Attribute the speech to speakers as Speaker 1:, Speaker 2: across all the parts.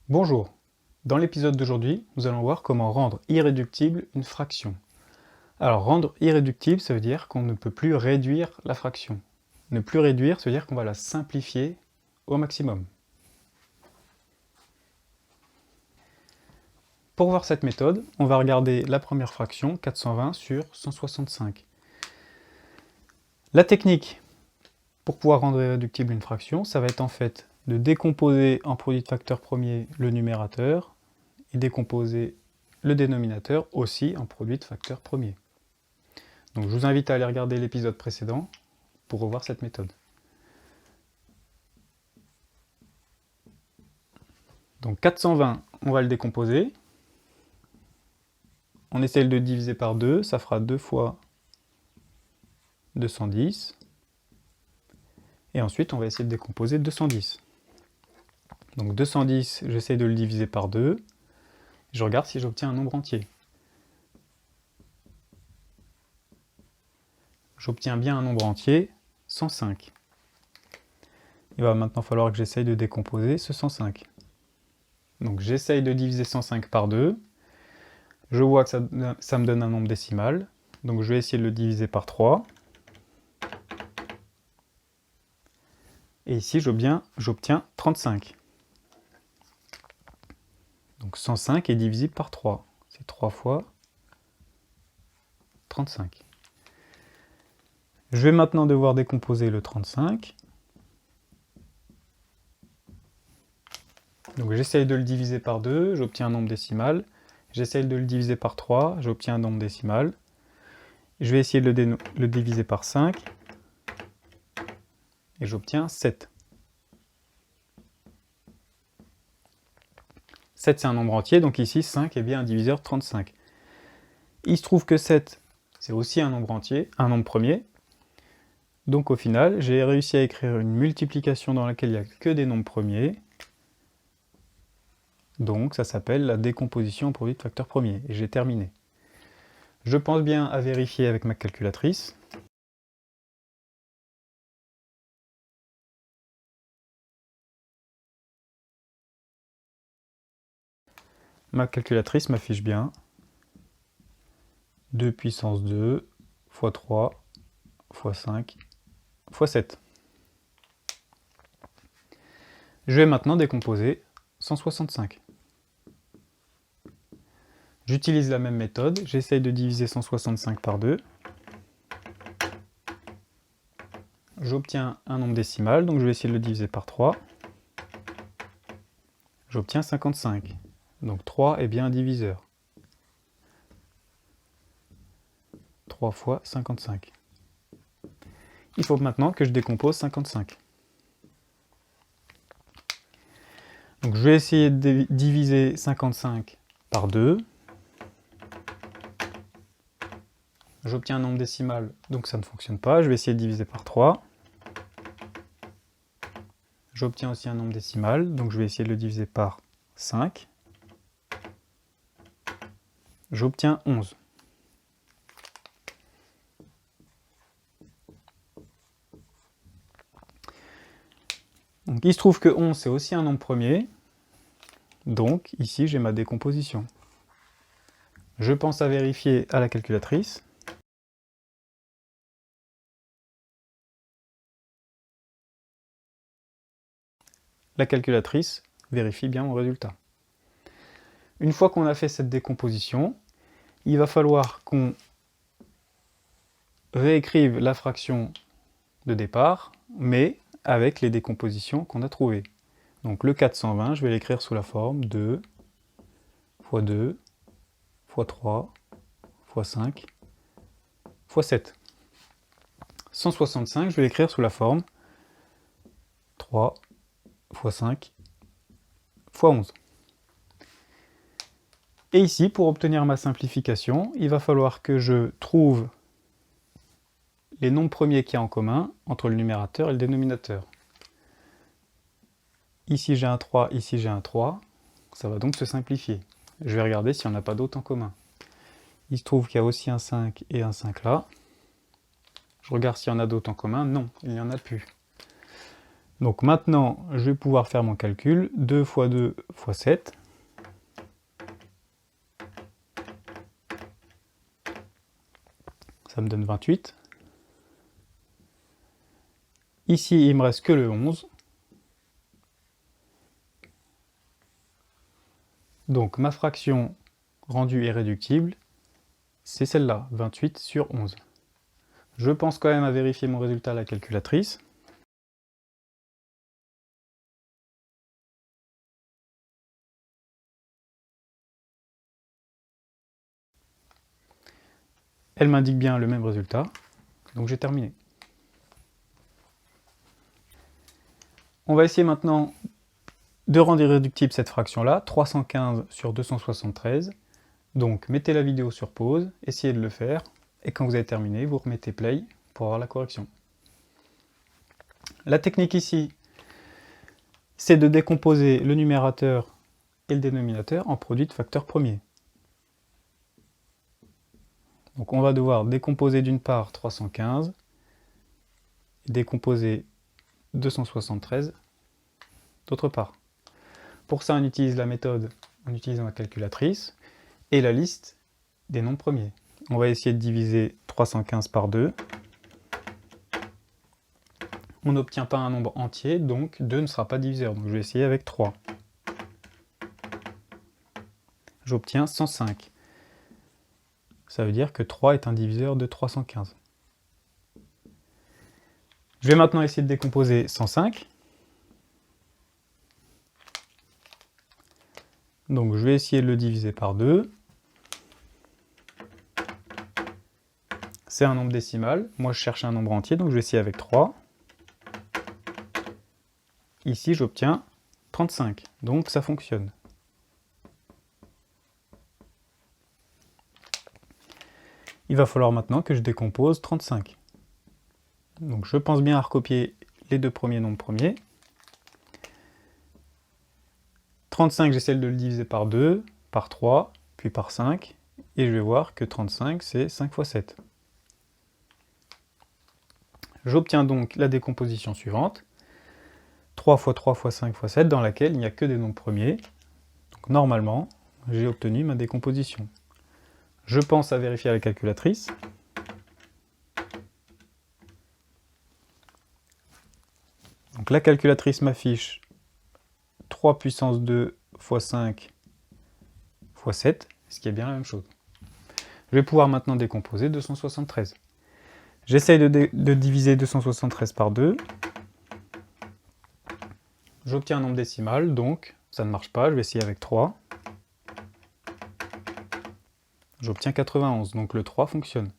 Speaker 1: Bonjour, dans l'épisode d'aujourd'hui, nous allons voir comment rendre irréductible une fraction. Alors rendre irréductible, ça veut dire qu'on ne peut plus réduire la fraction. Ne plus réduire, ça veut dire qu'on va la simplifier au maximum. Pour voir cette méthode, on va regarder la première fraction, 420 sur 165. La technique pour pouvoir rendre irréductible une fraction, ça va être en fait de décomposer en produit de facteur premier le numérateur et décomposer le dénominateur aussi en produit de facteur premier. Donc je vous invite à aller regarder l'épisode précédent pour revoir cette méthode. Donc 420, on va le décomposer. On essaye de diviser par 2, ça fera 2 fois 210. Et ensuite, on va essayer de décomposer 210. Donc 210, j'essaie de le diviser par 2. Je regarde si j'obtiens un nombre entier. J'obtiens bien un nombre entier, 105. Il va maintenant falloir que j'essaye de décomposer ce 105. Donc j'essaye de diviser 105 par 2. Je vois que ça me donne un nombre décimal. Donc je vais essayer de le diviser par 3. Et ici, j'obtiens 35. Donc 105 est divisible par 3. C'est 3 fois 35. Je vais maintenant devoir décomposer le 35. Donc j'essaye de le diviser par 2, j'obtiens un nombre décimal. J'essaye de le diviser par 3, j'obtiens un nombre décimal. Je vais essayer de le diviser par 5. Et j'obtiens 7. 7, c'est un nombre entier, donc ici 5 est bien un diviseur de 35. Il se trouve que 7, c'est aussi un nombre entier, un nombre premier. Donc au final, j'ai réussi à écrire une multiplication dans laquelle il n'y a que des nombres premiers. Donc ça s'appelle la décomposition en produit de facteur premier. Et j'ai terminé. Je pense bien à vérifier avec ma calculatrice. Ma calculatrice m'affiche bien 2 puissance 2 fois 3 fois 5 fois 7. Je vais maintenant décomposer 165. J'utilise la même méthode, j'essaye de diviser 165 par 2. J'obtiens un nombre décimal, donc je vais essayer de le diviser par 3. J'obtiens 55. Donc 3 est bien un diviseur. 3 fois 55. Il faut maintenant que je décompose 55. Donc je vais essayer de diviser 55 par 2. J'obtiens un nombre décimal, donc ça ne fonctionne pas. Je vais essayer de diviser par 3. J'obtiens aussi un nombre décimal, donc je vais essayer de le diviser par 5. J'obtiens 11. Donc il se trouve que 11 c'est aussi un nombre premier, donc ici j'ai ma décomposition. Je pense à vérifier à la calculatrice. La calculatrice vérifie bien mon résultat. Une fois qu'on a fait cette décomposition, il va falloir qu'on réécrive la fraction de départ, mais avec les décompositions qu'on a trouvées. Donc le 420, je vais l'écrire sous la forme de fois 2, fois 3, fois 5, fois 7. 165, je vais l'écrire sous la forme 3 fois 5 fois 11. Et ici, pour obtenir ma simplification, il va falloir que je trouve les nombres premiers qu'il y a en commun entre le numérateur et le dénominateur. Ici j'ai un 3, ici j'ai un 3, ça va donc se simplifier. Je vais regarder s'il n'y en a pas d'autres en commun. Il se trouve qu'il y a aussi un 5 et un 5 là. Je regarde s'il y en a d'autres en commun. Non, il n'y en a plus. Donc maintenant, je vais pouvoir faire mon calcul. 2 fois 2 fois 7. Ça me donne 28. Ici, il me reste que le 11. Donc ma fraction rendue irréductible, c'est celle-là, 28 sur 11. Je pense quand même à vérifier mon résultat à la calculatrice. Elle m'indique bien le même résultat, donc j'ai terminé. On va essayer maintenant de rendre irréductible cette fraction-là, 315 sur 273. Donc mettez la vidéo sur pause, essayez de le faire, et quand vous avez terminé, vous remettez play pour avoir la correction. La technique ici, c'est de décomposer le numérateur et le dénominateur en produit de facteurs premiers. Donc on va devoir décomposer d'une part 315, et décomposer 273 d'autre part. Pour ça, on utilise la méthode en utilisant la calculatrice et la liste des nombres premiers. On va essayer de diviser 315 par 2. On n'obtient pas un nombre entier, donc 2 ne sera pas diviseur. Donc je vais essayer avec 3. J'obtiens 105. Ça veut dire que 3 est un diviseur de 315. Je vais maintenant essayer de décomposer 105. Donc je vais essayer de le diviser par 2. C'est un nombre décimal. Moi je cherche un nombre entier, donc je vais essayer avec 3. Ici j'obtiens 35, donc ça fonctionne. Il va falloir maintenant que je décompose 35. Donc je pense bien à recopier les deux premiers nombres premiers. 35, j'essaie de le diviser par 2, par 3, puis par 5, et je vais voir que 35, c'est 5 fois 7. J'obtiens donc la décomposition suivante, 3 fois 3 fois 5 fois 7, dans laquelle il n'y a que des nombres premiers. Donc normalement, j'ai obtenu ma décomposition. Je pense à vérifier à la calculatrice. Donc la calculatrice m'affiche 3 puissance 2 fois 5 fois 7, ce qui est bien la même chose. Je vais pouvoir maintenant décomposer 273. J'essaye de diviser 273 par 2. J'obtiens un nombre décimal, donc ça ne marche pas, je vais essayer avec 3. J'obtiens 91, donc le 3 fonctionne.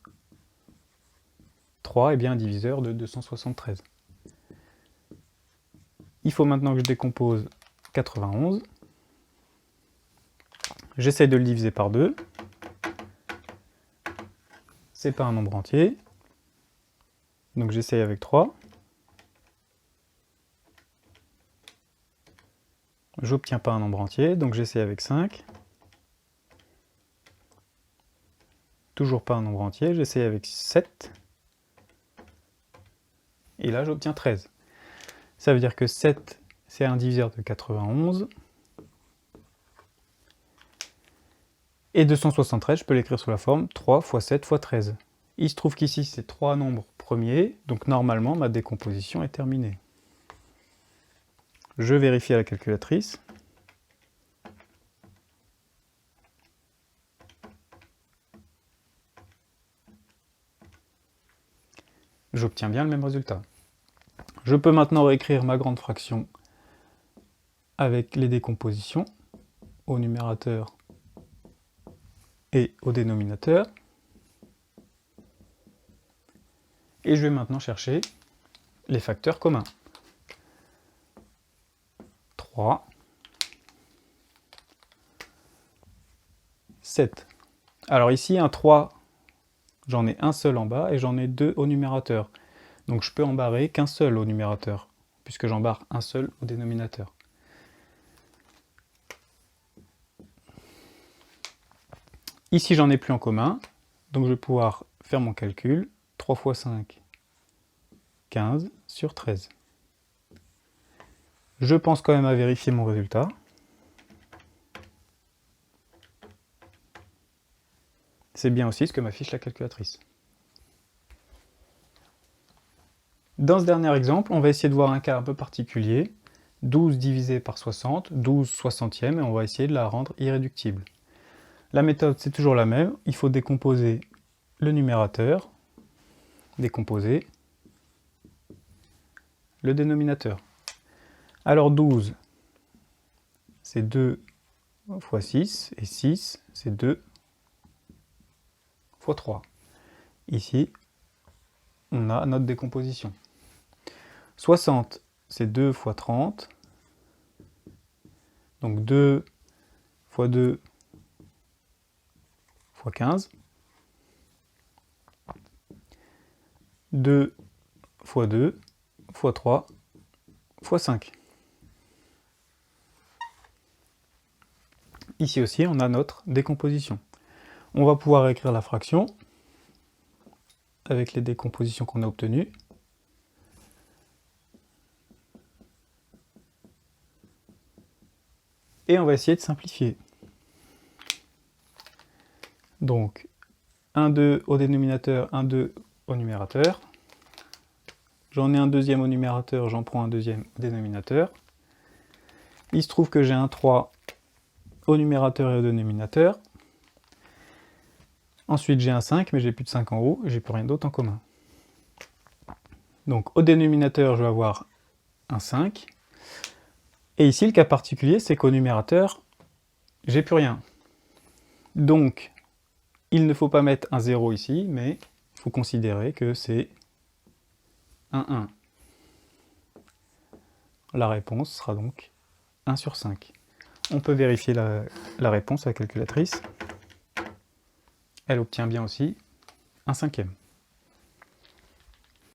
Speaker 1: 3 est bien un diviseur de 273. Il faut maintenant que je décompose 91. J'essaye de le diviser par 2. C'est pas un nombre entier. Donc j'essaye avec 3. J'obtiens pas un nombre entier, donc j'essaie avec 5. Toujours pas un nombre entier, j'essaie avec 7. Et là j'obtiens 13. Ça veut dire que 7, c'est un diviseur de 91. Et 273, je peux l'écrire sous la forme 3 fois 7 fois 13. Il se trouve qu'ici, c'est 3 nombres premiers, donc normalement, ma décomposition est terminée. Je vérifie à la calculatrice. J'obtiens bien le même résultat. Je peux maintenant réécrire ma grande fraction avec les décompositions au numérateur et au dénominateur. Et je vais maintenant chercher les facteurs communs. 3, 7. Alors ici, un 3, j'en ai un seul en bas et j'en ai deux au numérateur. Donc je peux en barrer qu'un seul au numérateur, puisque j'en barre un seul au dénominateur. Ici, j'en ai plus en commun, donc je vais pouvoir faire mon calcul. 3 fois 5, 15 sur 13. Je pense quand même à vérifier mon résultat. C'est bien aussi ce que m'affiche la calculatrice. Dans ce dernier exemple, on va essayer de voir un cas un peu particulier. 12 divisé par 60, 12 soixantièmes, et on va essayer de la rendre irréductible. La méthode, c'est toujours la même. Il faut décomposer le numérateur, décomposer le dénominateur. Alors 12, c'est 2 fois 6, et 6, c'est 2 fois 3. Ici, on a notre décomposition. 60, c'est 2 fois 30. Donc 2 fois 2 fois 15. 2 fois 2 fois 3 fois 5. Ici aussi, on a notre décomposition. On va pouvoir écrire la fraction avec les décompositions qu'on a obtenues. Et on va essayer de simplifier. Donc, 1, 2 au dénominateur, 1, 2 au numérateur. J'en ai un deuxième au numérateur, j'en prends un deuxième au dénominateur. Il se trouve que j'ai un 3 au numérateur et au dénominateur. Ensuite, j'ai un 5, mais j'ai plus de 5 en haut, et j'ai plus rien d'autre en commun. Donc, au dénominateur, je vais avoir un 5. Et ici, le cas particulier, c'est qu'au numérateur, j'ai plus rien. Donc, il ne faut pas mettre un 0 ici, mais il faut considérer que c'est un 1. La réponse sera donc 1 sur 5. On peut vérifier la réponse à la calculatrice. Elle obtient bien aussi un cinquième.